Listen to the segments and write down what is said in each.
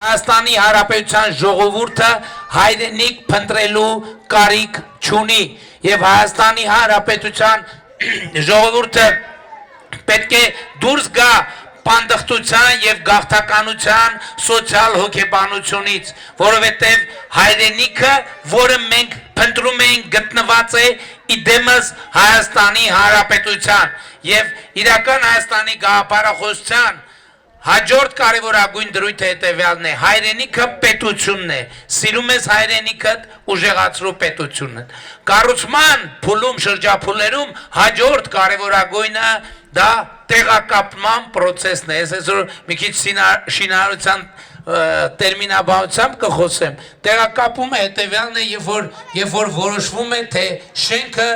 Հայաստանի Հանրապետության ժողովուրդը հայրենիք փնտրելու կարիք չունի եւ Հայաստանի Հանրապետության ժողովուրդը պետք է դուրս գա պանդխտության եւ գաղթականության սոցիալ հոգեբանությունից, որովհետեւ հայրենիքը, որը մենք փնտրում ենք, գտնված է իդեմս Հայաստանի Հանրապետության եւ իրական Հայաստանի գաղափարախոսության հաջորդ կարևորագույն դրույթը հետևյալն է, հայրենիքը պետությունն է, սիրում ես հայրենիքդ, ուժեղացրու պետությունը։ Կառուցման փուլում, շրջափուլերում հաջորդ կարևորագույնը դա տեղակապման պրոցեսն է։ Ես այսօր մի քիչ շինարարության տերմինաբանությամբ կխոսեմ։ Տեղակապումը հետևյալն է, երբ որ որոշվում է, թե շենքը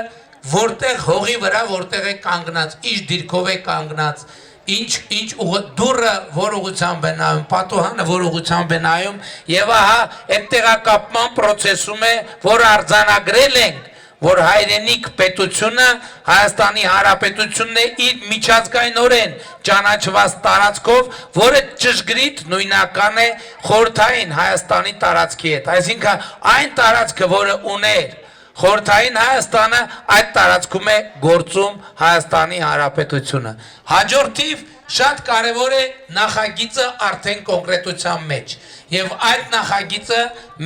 որտեղ հողի վրա որտեղ է կանգնած, ինչ դիրքով է կանգնած, ինչ դուրը որ ուղղությամբ է նայում, պատուհանը որ ուղղությամբ է նայում, եւ ահա այդ տեղակապման process-ում է, որ արձանագրել ենք, որ հայրենիք պետությունը Հայաստանի Հանրապետությունն է իր միջազգայինորեն ճանաչված տարածքով, որը ճշգրիտ նույնական է խորհրդային Հայաստանի տարածքի հետ, այսինքն այն տարածքը, որը ուներ խորհրդային Հայաստանը, այդ տարածքում է գործում Հայաստանի Հանրապետությունը։ Հաջորդիվ շատ կարևոր է նախագիծը արդեն կոնկրետության մեջ եւ այդ նախագիծը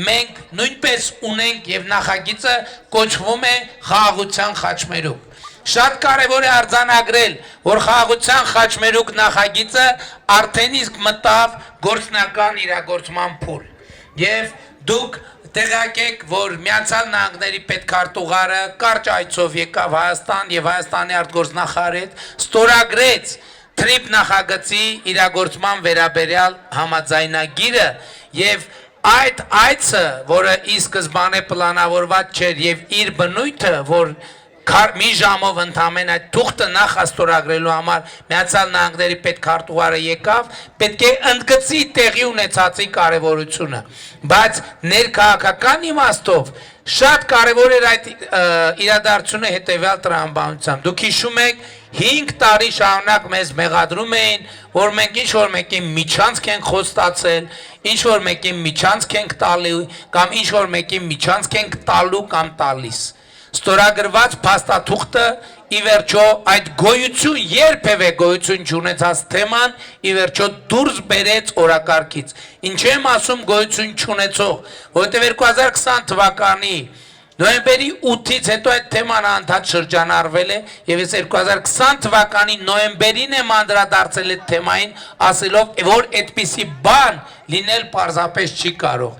մենք նույնպես ունենք եւ նախագիծը կոչվում է խաղաղության խաչմերուկ։ Շատ կարևոր է արձանագրել, որ խաղաղության խաչմերուկ նախագիծը արդեն իսկ մտավ գործնական իրագործման փուլ եւ դուք տեղյակ, որ Միացյալ Նահանգների պետքարտուղարը կարճ այցով եկավ Հայաստան եւ Հայաստանի արտգործնախարարի հետ ստորագրեց թրիփ նախագծի իրագործման վերաբերյալ համաձայնագիրը եւ այդ այցը, որը ի սկզբանե պլանավորված չէր եւ իր բնույթը, որ մի ժամով ընդամենը այդ թուղթը նախաստորագրելու համար Միացյալ Նահանգների պետքարտուղարը եկավ, պետք է ընդգծի տեղի ունեցածի կարևորությունը, բայց ներքաղաքական իմաստով շատ կարևոր էր այդ իրադարձությունը հետևյալ տրամաբանությամբ։ Դուք հիշում եք 5 տարի շարունակ մեզ մեղադրում էին, որ մենք ինչ-որ մեկին միջանցք ենք խոստացել, ինչ-որ մեկին միջանցք ենք տալու կամ ինչ-որ մեկին միջանցք ենք տալու կամ տալիս։ Ստորագրված փաստաթուղթը ի վերջո այդ գոյություն երբևէ գոյություն չունեցած թեման ի վերջո դուրս բերեց օրակարգից։ Ինչ եմ ասում գոյություն չունեցող, որովհետև 2020 թվականի նոյեմբերի 8-ից հետո այդ թեման անդադ շրջանառվել է եւ ես 2020 թվականի նոյեմբերին եմ անդրադարձել այդ թեմային, ասելով, որ այդպիսի բան լինել պարզապես չի կարող։